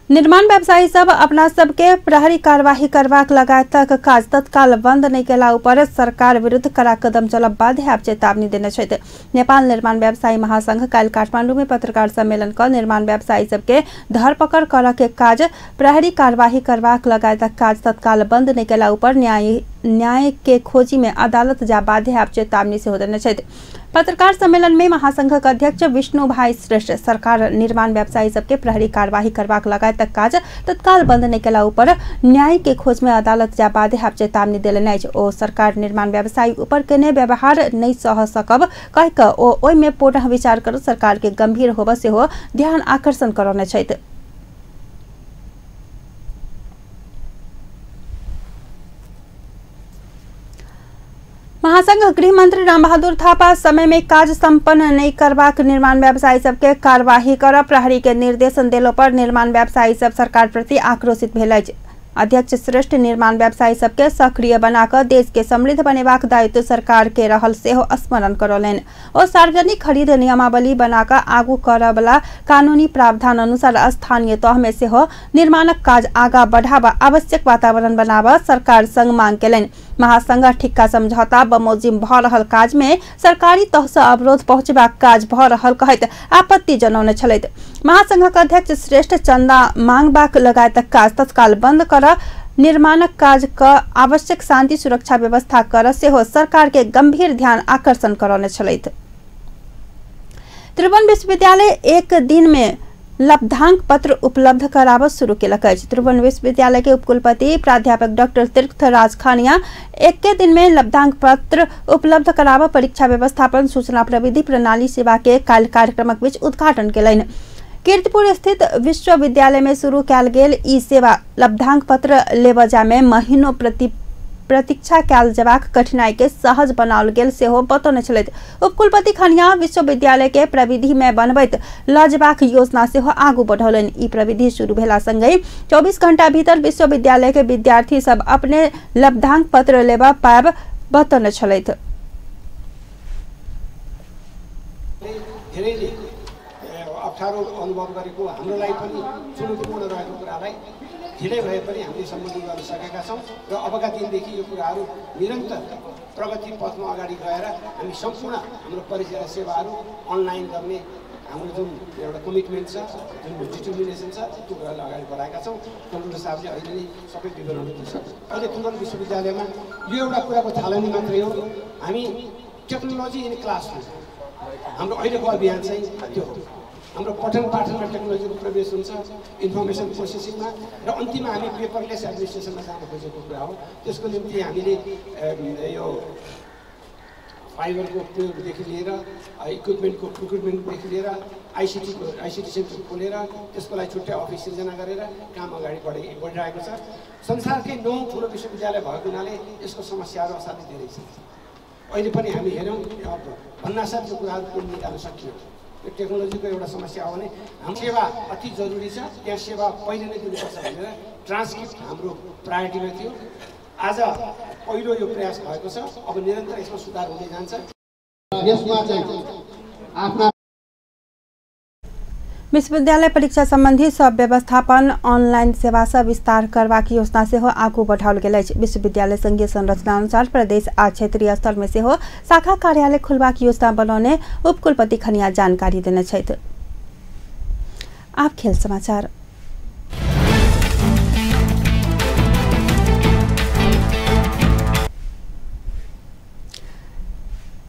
निर्माण व्यवसायी सब अपना सबके प्रहरी कार्यवाही करबाक लगातार काज तत्काल बंद नहीं केला ऊपर सरकार विरुद्ध कड़ा कदम चलब बाध्य चेतावनी देने छथि। नेपाल निर्माण व्यवसायी महासंघ काल काठमांडू में पत्रकार सम्मेलन कर निर्माण व्यवसायी सबके धरपकड़ कर के काज प्रहरी कार्यवाही करबाक लगातार काज तत्काल बंद नहीं केला ऊपर न्याय के खोजी में अदालत जा बाध्य चेतावनी से हो देने छथि। पत्रकार सम्मेलन में महासंघ का अध्यक्ष विष्णु भाई श्रेष्ठ सरकार निर्माण व्यवसायी सबके प्रहरी कार्यवाही करबाक लगायत काज तत्काल बंद नहीं केला ऊपर न्याय के खोज में अदालत जा बाधे हाफ चेतावनी देलनि अछि। ओ सरकार निर्माण व्यवसायी ऊपर केने व्यवहार नहीं सह सकब कह कऽ ओ ओहि में पुनः विचार कर सरकार के गंभीर होबऽ सेहो ध्यान आकर्षण करौने छथि। महासंघ गृह मंत्री रामबहादुर थापा समय में काज संपन्न नहीं करबाक निर्माण व्यवसायी सबके कार्यवाही कर प्रहरी के निर्देशन देलो पर निर्माण व्यवसायी सब सरकार प्रति आक्रोशित भेल अछि। अध्यक्ष श्रेष्ठ निर्माण व्यवसायी सबके सक्रिय बनाकर देश के समृद्ध बनेबाक दायित्व सरकार के रहल सेहो स्मरण करौलनि। ओ सार्वजनिक खरीद नियमावली बनाकर आगू करबला कानूनी प्रावधान अनुसार स्थानीय तह में सेहो निर्माणक काज आगा बढ़ावा आवश्यक वातावरण बनावा सरकार संग मांग केलनि। महासंघ ठिक्का समझौता बमोजिम भ रहल काज में सरकारी तह से अवरोध पहुंचबाक काज भ रहल कहैत आपत्ति जनौने छलैथ। महासंघक अध्यक्ष श्रेष्ठ चंदा मांगबाक लगायत काज तत्काल बंद कर निर्माणक काज क आवश्यक शांति सुरक्षा व्यवस्था कर सेहो सरकार के गंभीर ध्यान आकर्षण करौने छलैथ। त्रिभुवन विश्वविद्यालय एक दिन में लब्धांक पत्र उपलब्ध कराब शुरू केलक अछि। त्रिभुवन विश्वविद्यालय के उपकुलपति प्राध्यापक डॉक्टर तीर्थराज खानिया एक दिन में लब्धांक पत्र उपलब्ध कराब परीक्षा व्यवस्थापन सूचना प्रविधि प्रणाली सेवा के कार्यक्रमक बीच उद्घाटन केलनि। कीर्तिपुर स्थित विश्वविद्यालय में शुरू कयल गेल ई सेवा लब्धांक पत्र लेबजा में महीनों प्रतीक्षा कयल जबाक कठिनाई के सहज बनाओल गेल सेहो बतौने छलैथ। उपकुलपति खनिया विश्वविद्यालय के प्रविधि में बनबैत लजबाक योजना सेहो आगू बढ़ौलनि। ई प्रविधि शुरू भेला संगे 24 घंटा भीतर विश्वविद्यालय के विद्यार्थी सब अपने लब्धांक पत्र लेबा पाएब बतौने छलैथ। अप्ठ्यारो अनुभव गरेको हाम्रो लागि पनि चुनौतीपूर्ण रहेको कुरालाई ढिलै भए पनि हामीले सम्बोधन गर्न सकेका छौँ र अबका दिनदेखि यो कुराहरू निरन्तर प्रगति पथमा अगाडि गएर हामी सम्पूर्ण हाम्रो परिचय सेवाहरू अनलाइन गर्ने हाम्रो जुन एउटा कमिटमेन्ट छ, जुन डिटर्मिनेसन छ, त्यो कुरालाई अगाडि बढाएका छौँ। कन्ट्रोलर साहबले अहिले नै सबै विवरणहरू दिइसक्नु। अहिले त्रिभुवन विश्वविद्यालयमा यो एउटा कुराको थालनी मात्रै हो, हामी टेक्नोलोजी इन क्लासरुम हाम्रो अहिलेको अभियान चाहिँ त्यो हो। हाम्रो पठन पाठनमा टेक्नोलोजीको प्रवेश हुन्छ, इन्फर्मेसन प्रोसेसिङमा, र अन्तिममा हामी पेपरलेस एडमिनिस्ट्रेसनमा जान खोजेको कुरा हो। त्यसको निम्ति हामीले यो फाइबरको प्रयोगदेखि लिएर इक्विपमेन्टको प्रोक्युरमेन्टदेखि लिएर आइसिटी सेन्टर खोलेर त्यसको लागि छुट्टै अफिस सिर्जना गरेर काम अगाडि बढिरहेको छ। संसारकै 9 ठुलो विश्वविद्यालय भएको हुनाले यसको समस्याहरू असाध्यै धेरै छ। अहिले पनि हामी हेऱ्यौँ भन्नासाथ यो कुराहरू निकाल्न सकियो। यो टेक्नोलोजीको एउटा समस्या हो भने हाम्रो सेवा अति जरुरी छ, त्यहाँ सेवा पहिले नै दिनुपर्छ भनेर ट्रान्सक्रिप्ट हाम्रो प्रायोरिटीमा थियो। आज पहिलो यो प्रयास भएको छ, अब निरन्तर यसमा सुधार हुँदै जान्छ। यसमा चाहिँ आफ्ना विश्वविद्यालय परीक्षा संबंधी सब व्यवस्थापन ऑनलाइन सेवा से विस्तार करबाक योजना सेहो आगू बढ़ाओल गेल अछि। विश्वविद्यालय संघीय संरचना अनुसार प्रदेश आ क्षेत्रीय स्तर में सेहो शाखा कार्यालय खुलबाक योजना बनौने उपकुलपति खनिया जानकारी देने छथि। आप खेल समाचार।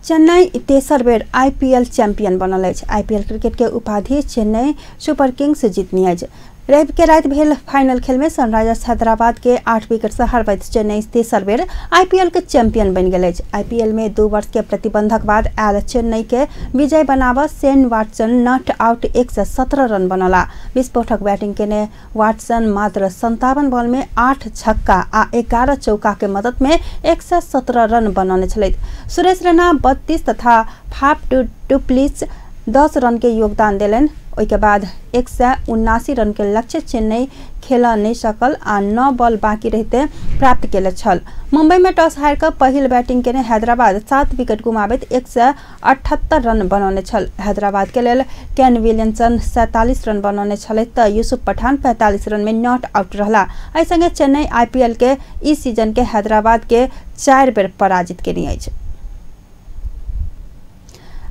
चेन्नई तेसर बेर आईपीएल चैंपियन बनल अछि। आईपीएल क्रिकेट के उपाधि चेन्नई सुपर किंग्स जीतनी अछि। रवि के रात भेल फाइनल खेल में सनराइजर्स हैदराबाद के 8 विकेट से हरबैत चेन्नई तेसर बेर आईपीएल के चैंपियन बन गेल अछि। आईपीएल में 2 वर्ष के प्रतिबंधक बाद आयल चेन्नई के विजय बनावा Shane Watson not out 117 run बनला। विस्फोटक बैटिंग केने वाटसन मात्र 57 बॉल में 8 छक्का आ 11 चौका के मदद में 117 रन बनौने छलैथ। सुरेश रैना 32 तथा फाफ डुप्लिस 10 रन के योगदान देलन। ओइके बाद 179 रन के लक्ष्य चेन्नई खेल नहीं सकल आ 9 बॉल बाकी रहते प्राप्त केले छल। मुंबई में टॉस हार कर पहिल बैटिंग केने हैदराबाद 7 विकेट गुमाबैत 178 रन बनौने छल। हैदराबाद के लेल केन विलियमसन 47 रन बनौने छले त यूसुफ पठान 45 रन में नॉट आउट रहला। एहि संगे चेन्नई आईपीएल के इस सीजन के हैदराबाद के 4 बेर पराजित केने अछि।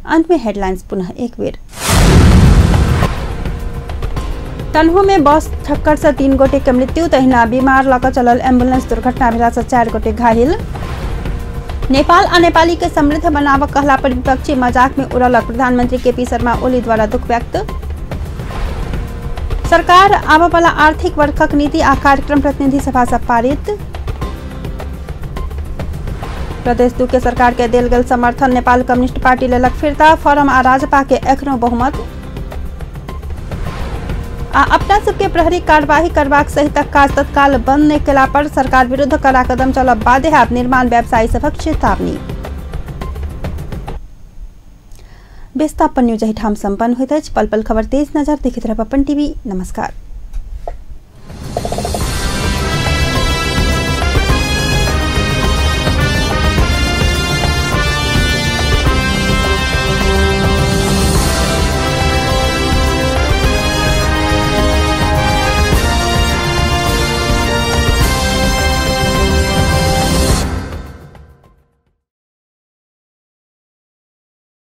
अंत में हेडलाइंस पुनः एक बेर। तनहु में बस ठक्कर से 3 गोटे के मृत्यु, तहिना बीमार लक चलल एम्बुलेंस दुर्घटना भेला से 4 गोटे घायल। नेपाल आ नेपाली के समृद्ध बनाव कहला पर विपक्षी मजाक में उड़लक प्रधानमंत्री केपी शर्मा ओली द्वारा दुख व्यक्त। सरकार आबय वाला आर्थिक वर्षक नीति आ कार्यक्रम प्रतिनिधि सभा से पारित। प्रदेश 2 के सरकार के देल गेल समर्थन नेपाल कम्युनिस्ट पार्टी लेलक फिरता। फॉरम आ राजपा के एखनो बहुमत। आ अपना सबके प्रहरी कार्यवाही करबाक सहितक काज तत्काल बंद नहीं केला पर सरकार विरुद्ध कड़ा कदम चलब बाध्य हैत निर्माण व्यवसायी सभक चेतावनी। बेस्तापन न्यूज एहिठाम संपन्न होइत अछि। पल पल खबर तेज नजर देखैत रहब अपन टीवी। नमस्कार।